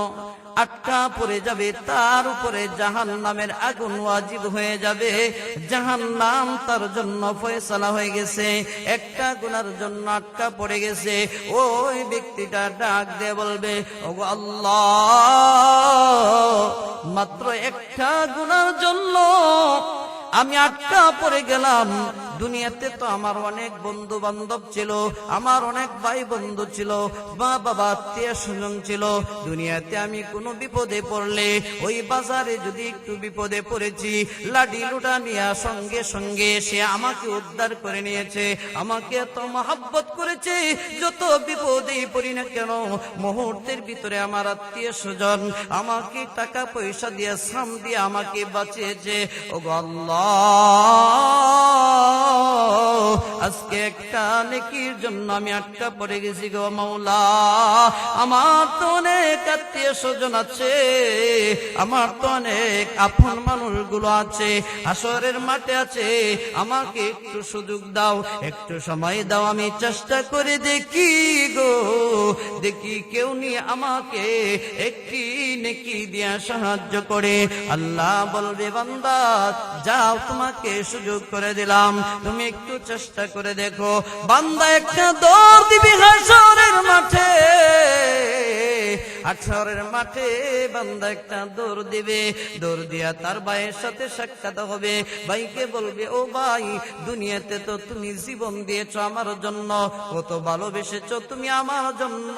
আটকা পড়ে যাবে, তার উপরে জাহান্নামের আগুন ওয়াজিব হয়ে যাবে। জাহান্নাম তার জন্য ফয়সালা হয়ে গেছে, একটা গুনার জন্য আটকা পড়ে গেছে। ওই ব্যক্তিটা ডাক দিয়ে বলবে, ওগো আল্লাহ, মাত্র একটা গুনার জন্য আমি আটকা পড়ে গেলাম, দুনিয়াতে তো আমার অনেক বন্ধু বান্ধব ছিল, আমার অনেক ভাই বন্ধু ছিল, মা বাবা আত্মীয় স্বজন ছিল। দুনিয়াতে আমি কোনো বিপদে পড়লে, ওই বাজারে যদি একটু বিপদে পড়েছি, লাঠি লুটা নিয়ে সঙ্গে সঙ্গে সে আমাকে উদ্ধার করে নিয়েছে, আমাকে এত মহব্বত করেছে। যত বিপদেই পড়ি না কেন, মুহূর্তের ভিতরে আমার আত্মীয় স্বজন আমাকে টাকা পয়সা দিয়ে শ্রম দিয়ে আমাকে বাঁচিয়েছে। ও আল্লাহ, আজকে একটা নেকির জন্য আমি আটকা পড়ে গেছি গো মাওলা। আমার তো অনেক আত্মীয় স্বজন আছে, আমার তো অনেক আপন মানুষগুলো আছে, হাসরের মাঠে আছে। আমাকে একটু সুযোগ দাও, একটু সময় দাও, আমি চেষ্টা করে দেখি গো, দেখি কেউ নিয়ে আমাকে একটি নেকি দিয়া সাহায্য করে। আল্লাহ বলবে, বান্দা যাও, তোমাকে সুযোগ করে দিলাম, তুমি একটু চেষ্টা করে দেখো। বান্দা একটা দৌড় দিবি হাসরের মাঠে, হাসরের মাঠে বান্দা একটা দৌড় দিবে, দৌড় দিয়া তার ভাইয়ের সাথে সাক্ষাৎ হবে। ভাইকে বলবে, ও ভাই, দুনিয়াতে তো তুমি জীবন দিয়েছো আমার জন্য, কত ভালোবেসেছো তুমি আমার জন্য,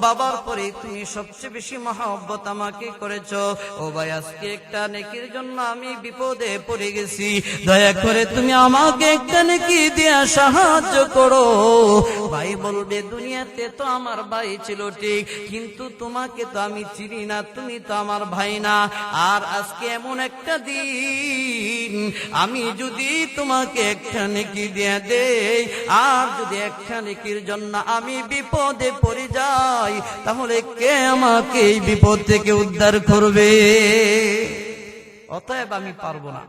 বাবার পরে তুমি সবচেয়ে বেশি মহব্বত আমাকে করেছো। ও ভাই, আজকে একটা নেকির জন্য আমি বিপদে পড়ে গেছি, দয়া করে তুমি আমাকে একটা নেকি দিয়া সাহায্য করো। ভাই বলবে, দুনিয়াতে তো আমার ভাই ছিল ঠিক, কিন্তু তোমাকে তো আমি চিনি না, তুমি তো আমার ভাই না। আর আজকে এমন একটা দিন, আমি যদি তোমাকে একটা নেকি দিয়ে দেই, আর যদি একটা নেকির জন্য আমি বিপদে পড়ে যাই, তাহলে কে আমাকে এই বিপদ থেকে উদ্ধার করবে? অতএব আমি পারবো না।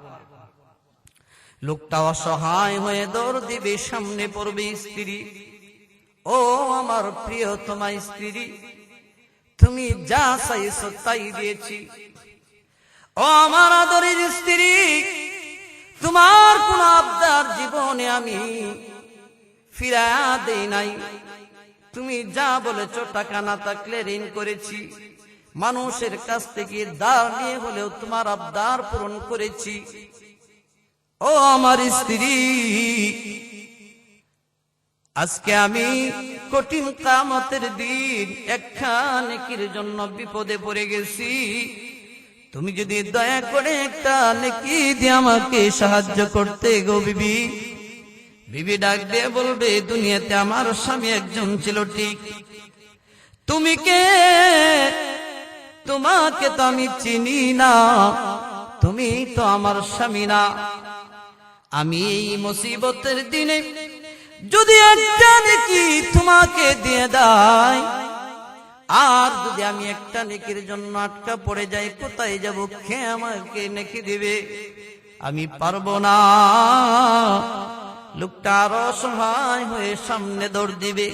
লোকটা অসহায় হয়ে দৌড় দিবে, সামনে পড়বে স্ত্রী। ও আমার প্রিয়তমা স্ত্রী, তুমি যা চাইছো তাই দিয়েছি। ও আমার আদরের স্ত্রী, তোমার কোন আবদার জীবনে আমি ফিরায়া দেই নাই। তুমি যা বলেছো, টাকা না থাকলে ঋণ করেছি, মানুষের কাছ থেকে ধার নিয়ে হলেও তোমার আবদার পূরণ করেছি। ও আমার স্ত্রী, আজকে আমি কঠিন কিয়ামতের দিন একটা নেকির জন্য বিপদে পড়ে গেছি, তুমি যদি দয়া করে একটা নেকি দিয়ে আমাকে সাহায্য করতে গো বিবি। বিবি ডাক দিয়ে বলবে, দুনিয়াতে আমার স্বামী একজন ছিল ঠিক, তুমি কে? তোমাকে তো আমি চিনি না, তুমি তো আমার স্বামী না। আমি এই মুসিবতের দিনে যদি একটা নেকি তোমাকে দিয়ে দেয়, আর যদি আমি একটা নেকির জন্য আটকা পড়ে যাই, কোথায় যাব? কে আমাকে নেকি দিবে? আমি পারবো না। লোকটা আরো অসহায় হয়ে সামনে দৌড় দিবে,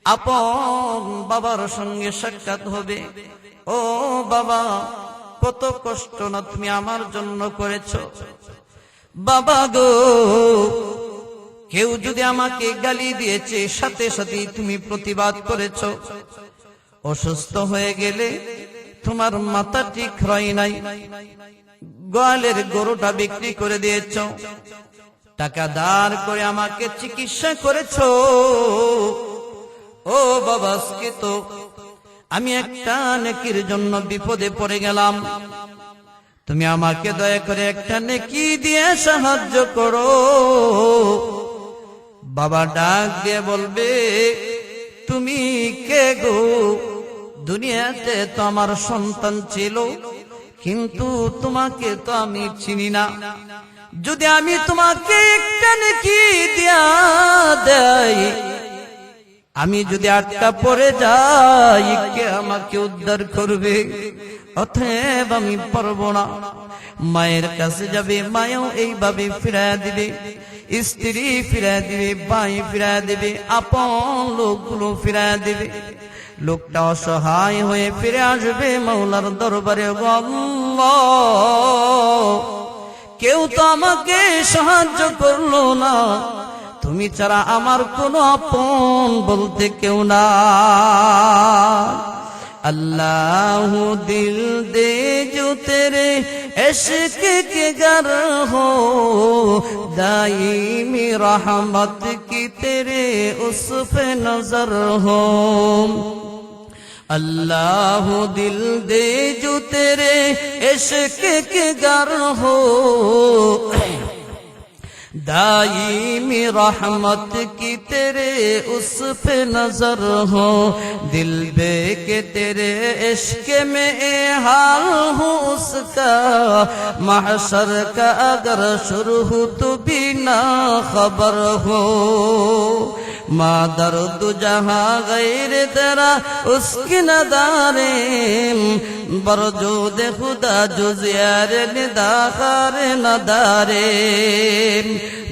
আপন বাবার সঙ্গে সাক্ষাৎ হবে। ও বাবা, কত কষ্ট না তুমি আমার জন্য করেছো। বাবা গো, কেউ যদি আমাকে গালি দিয়েছে, সাথে সাথে তুমি প্রতিবাদ করেছো। অসুস্থ হয়ে গেলে তোমার মাথা ঠিক হয় নাই, গোয়ালের গরুটা বিক্রি করে দিয়েছ, টাকা ধার করে আমাকে চিকিৎসা করেছো। ও বাবা, আজকে তো আমি একটা নেকির জন্য বিপদে পড়ে গেলাম, তুমি আমাকে দয়া করে একটা নেকি দিয়ে সাহায্য করো। বাবা ডাক দিয়ে বলবে, তুমি কে গো? দুনিয়াতে তো আমার সন্তান ছিল, কিন্তু তোমাকে তো আমি চিনি না। যদি আমি তোমাকে একটা নেকি দিয়া দেই, আমি যদি আটকা পড়ে যাই, কে আমাকে উদ্ধার করবে? অতএব আমি পারবো না। মায়ের কাছে যাবে, মায়েও এইভাবে ফিরাইয়া দিবে, স্ত্রী ফিরাইয়া দিবে, ভাই ফিরাইয়া দিবে, আপন লোকগুলো ফিরাইয়া দিবে। লোকটা অসহায় হয়ে ফিরে আসবে মাওলার দরবারে। আল্লাহ, কেউ তো আমাকে সাহায্য করলো না, তুমি ছাড়া আমার কোনো আপন বলতে কেউ না। अल्लाह दिल दे जो तेरे इश्क के गर हो, दाईमी रहमत की तेरे उस पे नजर हो। अल्लाह दिल दे जो तेरे इश्क के गर हो, दाईमी रहमत की तेरे उस पे नजर हो। दिल बे के तेरे इश्क में ए हाल हो उसका, महशर का अगर शुरू हो तो भी ना खबर हो। मा दर्द जहाँ गैर तेरा उसकी नदारे, बरजूद खुदा जुज़ियार निदाकार नदारे।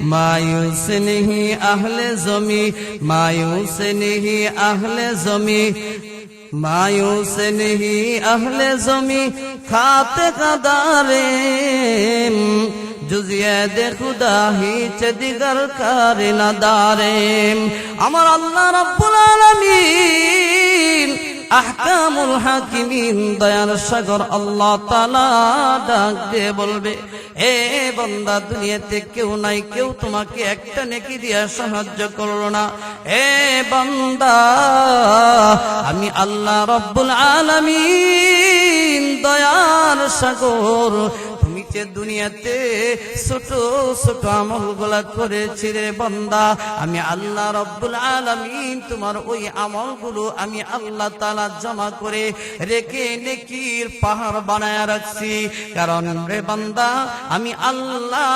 मायूस नहीं अहले ज़मी, मायूस नहीं अहले ज़मी, मायूस नहीं अहले ज़मी खाते कदारे। जुजिया दे खुदा ही दिगर कार नदारे। আমার আল্লাহ রাব্বুল আলামিন আহকামুল হাকিমিন দয়ার সাগর আল্লাহ তাআলা ডাক দিয়ে বলবে, এ বান্দা দুনিয়াতে কেউ নাই, কেউ তোমাকে একটা নেকি দিয়ে সাহায্য করলো না। এ বান্দা আমি আল্লাহ রাব্বুল আলামিন দয়ার সাগর, তুমি যে দুনিয়াতে ছোট ছোট আমলগুলা করেছি রে বান্দা, আমি আল্লাহ রাব্বুল আলামিন তোমার ওই আমলগুলো আমি আল্লাহ তাআলা জমা করে রেখে নেকির পাহাড় বানায় রাখছি। কারণ রে বান্দা আমি আল্লাহ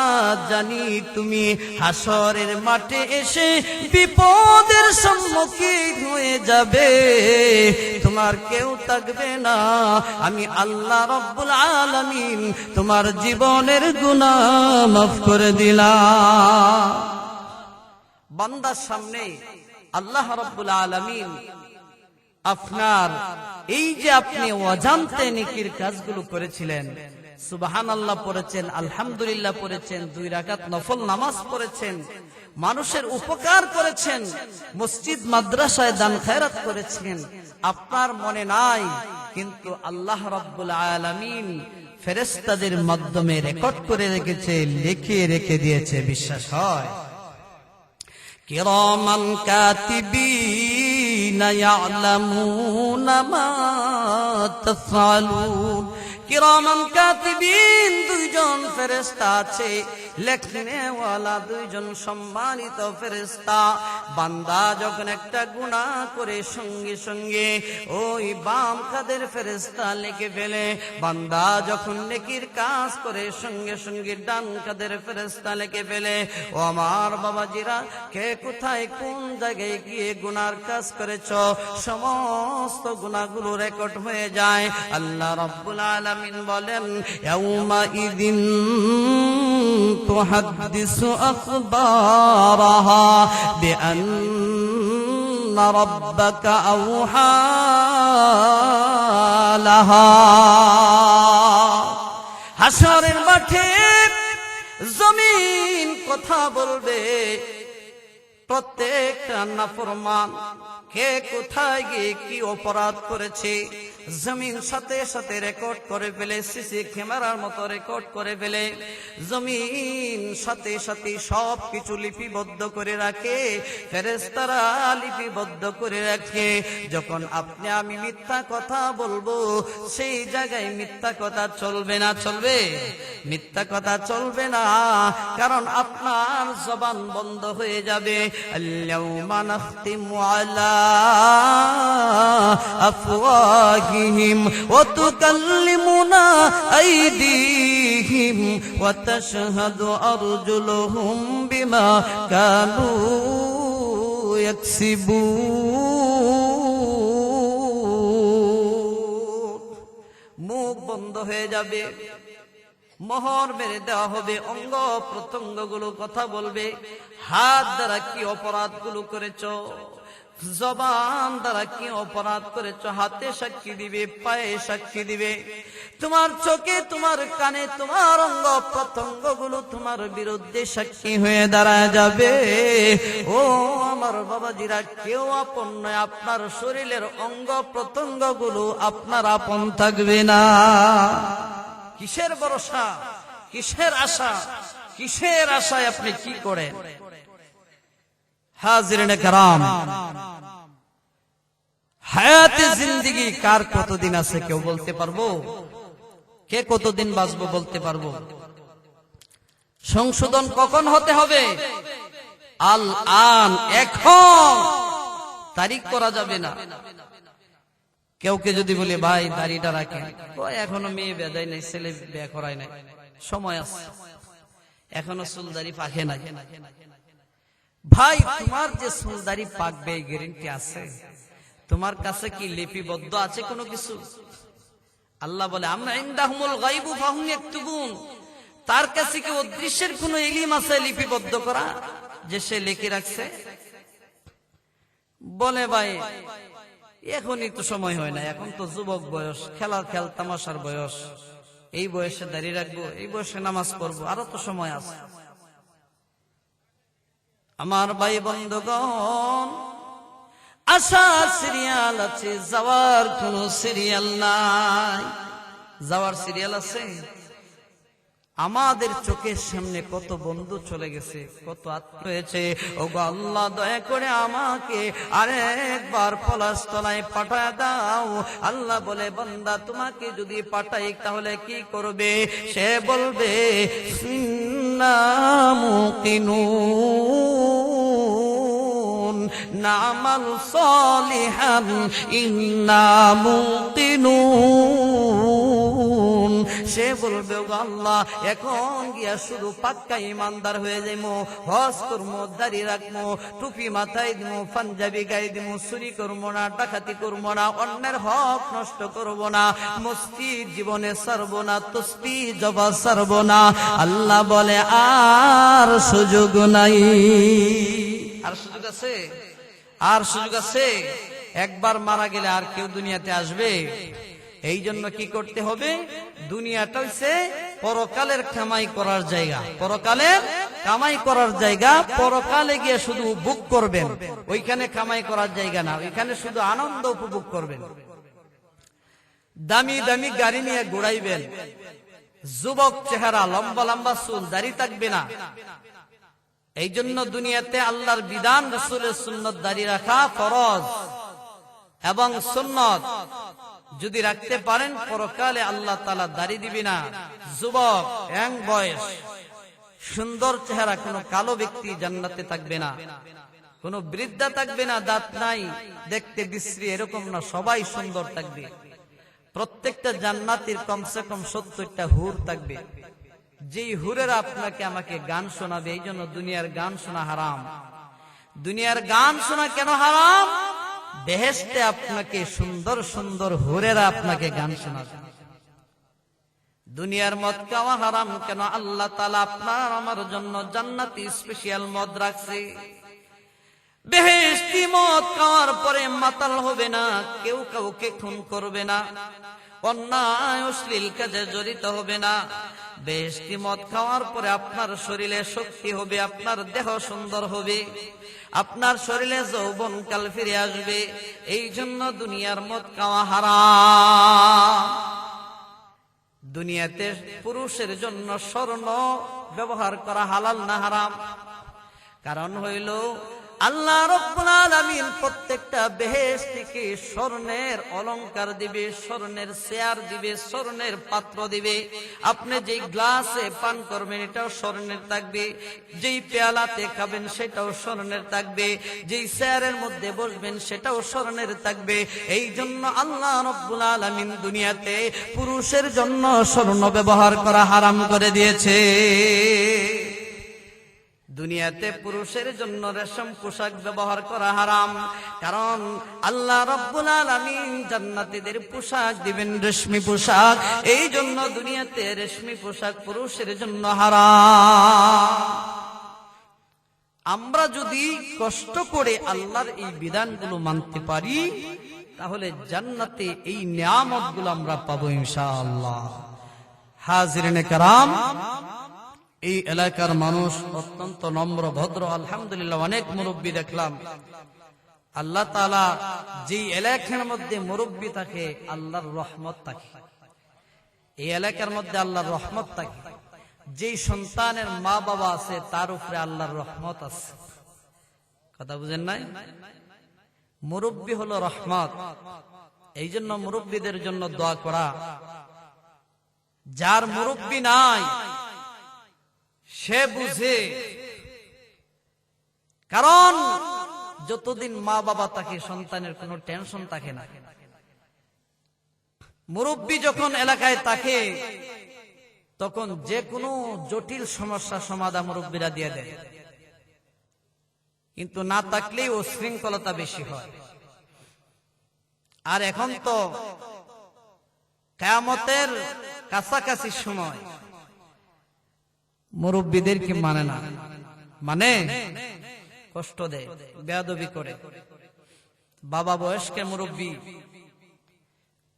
জানি তুমি হাসরের মাঠে এসে বিপদের সম্মুখীন হয়ে যাবে, তোমার কেউ থাকবে না। আমি আল্লাহ রাব্বুল আলামিন তোমার জীবনের গুনাহ মাফ করে দিলাম। বান্দার সামনে আল্লাহ রাব্বুল আলামিন আপনার এই যে আপনি অজান্তে নেকির কাজগুলো করেছিলেন, সুবহানাল্লাহ পড়েছেন, আলহামদুলিল্লাহ পড়েছেন, 2 রাকাত নফল নামাজ পড়েছেন, মানুষের উপকার করেছেন, মসজিদ মাদ্রাসায় দান খায়রাত করেছেন, আপনার মনে নাই, কিন্তু আল্লাহ রাব্বুল আলামিন ফেরেশতাদের মাধ্যমে রেকর্ড করে রেখেছে, লিখে রেখে দিয়েছে। বিশ্বাস হয়? কিরামান কাতিবিনা ইয়ালামুনা মা তাফআলুন। কিরামান কাতিবিন, 2 জন ফেরেশতা আছে, লেখনেওয়ালা 2 জন সম্মানিত ফেরেশতা। বান্দা যখন একটা গুনাহ করে সঙ্গে সঙ্গে ওই বাম কাদের ফেরেশতা লিখে ফেলে, বান্দা যখন নেকির কাজ করে সঙ্গে সঙ্গে ডান কাদের ফেরেশতা লিখে ফেলে। ও আমার বাবাজিরা, কে কোথায় কোন জায়গায় গিয়ে গুনার কাজ করেছো, সমস্ত গুনাহগুলো রেকর্ড হয়ে যায়। আল্লাহ রাব্বুল আলামিন বলেন, ইয়াউমা ইদিন তুহাদ্দিসু আখবারাহা বিআন্না রাব্বাকা আওহা লাহা। হাসরের মাঠে জমিন কথা বলবে, প্রত্যেকটা নাফরমান কে কোথায় গিয়ে কি অপরাধ করেছে জমিন সাথে সাথে রেকর্ড করে ফেলে, সিসি ক্যামেরার মতো রেকর্ড করে ফেলে। জমিন সাথে সাথে সব কিছু লিপিবদ্ধ করে রাখে, ফেরেশতারা লিপিবদ্ধ করে রাখে। যখন আপনি আমি মিথ্যা কথা বলবো, সেই জায়গায় মিথ্যা কথা চলবে না? চলবে? মিথ্যা কথা চলবে না, কারণ আপনার জবান বন্ধ হয়ে যাবে। আল-ইয়াউমা নাখতিমু আলা আফওয়াহিহিম ওয়া তুকাল্লিমুনা আইদিহিম ওয়া তাশহাদু আরজুলুহুম বিমা কানু ইয়াকসিবুন। মুখ বন্ধ হয়ে যাবে, মোহর মেরে দেওয়া হবে, অঙ্গ প্রত্যঙ্গগুলো কথা বলবে। হাত দ্বারা কি অপরাধগুলো করেছো, জবান দ্বারা কি অপরাধ করেছো, হাতে সাক্ষী দিবে, পায়ে সাক্ষী দিবে। তোমার চোখে, তোমার কানে, তোমার অঙ্গ প্রত্যঙ্গগুলো তোমার বিরুদ্ধে সাক্ষী হয়ে দাঁড়ায় যাবে। ও আমার বাবাজিরা, কেউ আপন নয়, আপনার শরীরের অঙ্গ প্রত্যঙ্গগুলো আপনার আপন থাকবে না। কিসের ভরসা, কিসের আশা, কিসের আশায় আপনি কি করেন? হাজিরিনে কারাম, হায়াতে জিন্দেগি কার কতদিন আছে কেউ বলতে পারবো? কে কতদিন বাঁচবো বলতে পারবো? সংশোধন কখন হতে হবে? আল আন, এখন। তারিখ করা যাবে না। কেউকে যদি বলে ভাই দাড়িটা রাখেন, এখনো মেয়ে বেদায় নাই, ছেলে বিয়ে করায় নাই, সময় আছে, এখনো চুলদারি পাকে নাই। ভাই তোমার যে চুলদারি পাকবে গ্যারান্টি আছে? তোমার কাছে কি লিপিবদ্ধ আছে কোনো কিছু? আল্লাহ বলে আমরা ইনদাহুমুল গায়বু ফাহুম ইয়াকতুবুন, তার কাছে কি অদৃশ্যের কোনো ইলম আছে লিপিবদ্ধ করা যে সে লিখে রাখছে? বলে ভাই এখনই তো সময় হয় না, এখন তো যুবক বয়স, খেলার খেল তামাশার বয়স, এই বয়সে দাঁড়িয়ে রাখবো, এই বয়সে নামাজ পড়বো, আরো তো সময় আছে। আমার ভাই বন্ধুগণ, আসার সিরিয়াল আছে, যাওয়ার কোন সিরিয়াল নাই। যাওয়ার সিরিয়াল আছে? আমাদের চোখের সামনে কত বন্ধু চলে গেছে, কত আত্মীয় হয়েছে। ওগো আল্লাহ দয়া করে আমাকে আরেকবার পলাশতলায় পাঠায় দাও। আল্লাহ বলে বান্দা তোমাকে যদি পাঠাই তাহলে কি করবে? সে বলবে ইন্না মুকিনুন নামাল সালিহান ইন্না মুকিনুন। সে বলবে ওগো আল্লাহ এখন গিয়া শুধু পাক্কা ইমানদার হয়ে যাইমু, হজ করবো, দাড়ি রাখবো, টুপি মাথায় দিমু, পাঞ্জাবি গায়ে দিমু, চুরি করবো না, ডাকাতি করবো না, অন্যের হক নষ্ট করবো না, মসজিদ জীবনে ছাড়বো না, তসবিহ জবা ছাড়বো না। আল্লাহ বলে আর সুযোগ নাই। আর সুযোগ আছে? আর সুযোগ আছে? একবার মারা গেলে আর কেউ দুনিয়াতে আসবে? এই জন্য কি করতে হবে? দুনিয়াটা হইছে পরকালের কামাই করার জায়গা, পরকালের কামাই করার জায়গা। পরকালে গিয়ে শুধু বুক করবেন, ওইখানে কামাই করার জায়গা না, ওইখানে শুধু আনন্দ উপভোগ করবেন। দামি দামি গাড়ি নিয়ে ঘুরাইবেন, যুবক চেহারা, লম্বা লম্বা চুল, দাড়ি থাকবে না। এই জন্য দুনিয়াতে আল্লাহর বিধান, রাসূলের সুন্নাত দাড়ি রাখা ফরজ এবং সুন্নাত। যদি রাখতে পারেন পরকালে আল্লাহ তাআলা দাড়ি দিবে না। যুবক, ইয়াং বয়স, সুন্দর চেহারা, কোন কালো ব্যক্তি জান্নাতে থাকবে না, কোন বৃদ্ধা থাকবে না, দাঁত নাই, দেখতে বিশ্রী, এরকম না, সবাই সুন্দর থাকবে। প্রত্যেকটা জান্নাতীর কমসে কম 70টা হুর থাকবে, যেই হুরেরা আপনাকে আমাকে গান শোনাবে। এই জন্য দুনিয়ার গান শোনা হারাম। দুনিয়ার গান শোনা কেন হারাম? বেহেশতে আপনাকে সুন্দর সুন্দর হুরেরা আপনাকে গান শোনাবে। দুনিয়ার মদ খাওয়া হারাম কেন? আল্লাহ তাআলা আপনার আমার জন্য জান্নাতি স্পেশাল মদ রাখছে। বেহেশতি মদ খাওয়ার পরে মাতাল হবে না, কেউ কাউকে খুন করবে না, অন্যায় অশ্লীল কাজে জড়িত হবে না। বেহেশতি মদ খাওয়ার পরে আপনার শরীরে শক্তি হবে, আপনার দেহ সুন্দর হবে, আপনার শরীরে যৌবন কাল ফিরে আসবে। এই জন্য দুনিয়ার মদ খাওয়া হারাম। দুনিয়াতে পুরুষের জন্য স্বর্ণ ব্যবহার করা হালাল না হারাম? কারণ হইল আল্লাহ রাব্বুল আলামিন প্রত্যেকটা বেহেশতিকে স্বর্ণের অলংকার দিবে, স্বর্ণের চেয়ার দিবে, স্বর্ণের পাত্র দিবে। আপনি যেই গ্লাসে পান করবেন এটাও স্বর্ণের থাকবে, যেই পেয়ালাতে খাবেন সেটাও স্বর্ণের থাকবে, যেই চেয়ারের মধ্যে বসবেন সেটাও স্বর্ণের থাকবে। এই জন্য আল্লাহ রাব্বুল আলামিন দুনিয়াতে পুরুষের জন্য স্বর্ণ ব্যবহার করা হারাম করে দিয়েছে। দুনিয়াতে পুরুষের জন্য রেশম পোশাক ব্যবহার করা হারাম, কারণ আল্লাহ রাব্বুল আলামিন জান্নাতীদের পোশাক দিবেন রেশমি পোশাক। এই জন্য দুনিয়াতে রেশমি পোশাক পুরুষের জন্য হারাম। আমরা যদি কষ্ট করে আল্লাহর এই বিধানগুলো মানতে পারি তাহলে জান্নাতে এই নিয়ামতগুলো আমরা পাবো ইনশাআল্লাহ। হাজিরিনে কেরাম, এই এলাকার মানুষ অত্যন্ত নম্র ভদ্র, আলহামদুলিল্লাহ। অনেক মুরব্বী দেখলাম। আল্লাহ তাআলা যেই এলাকার মধ্যে মুরব্বী থাকে আল্লাহর রহমত থাকে, এই এলাকার মধ্যে আল্লাহর রহমত থাকে। যেই সন্তানের মা বাবা আছে তার উপরে আল্লাহর রহমত আছে। কথা বুঝেন নাই? মুরব্বী হলো রহমত। এই জন্য মুরব্বীদের জন্য দোয়া করা। যার মুরব্বী নাই সে বুঝে, কারণ যতদিন মা বাবা থাকে সন্তানের কোনো টেনশন থাকে না। মুরব্বী যখন এলাকায় থাকে তখন যে কোনো জটিল সমস্যা সমাধান মুরব্বীরা দিয়ে দেয়, কিন্তু না থাকলেই উশৃঙ্খলতা বেশি হয়। আর এখন তো কিয়ামতের কাছাকাছি সময় মুরব্বীদেরকে মানে না, মানে কষ্ট দেয়, বেয়াদবি করে। বাবা বয়স্ক মুরব্বী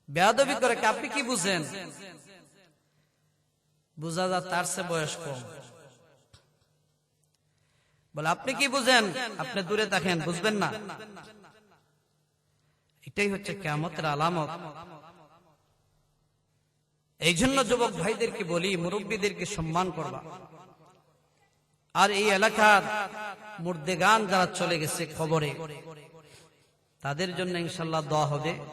বেয়াদবি করে, আপনি কি বুঝেন? বুঝা যায় তার চেয়ে বয়স কম। বলে আপনি কি বুঝেন? আপনি দূরে থাকেন, বুঝবেন না। এটাই হচ্ছে কিয়ামতের আলামত। এই জন্য যুবক ভাইদেরকে বলি, মুরব্বীদেরকে সম্মান করবা। আর এই এলাকার মুর্দেগান যারা চলে গেছে কবরে, তাদের জন্য ইনশাআল্লাহ দোয়া হবে।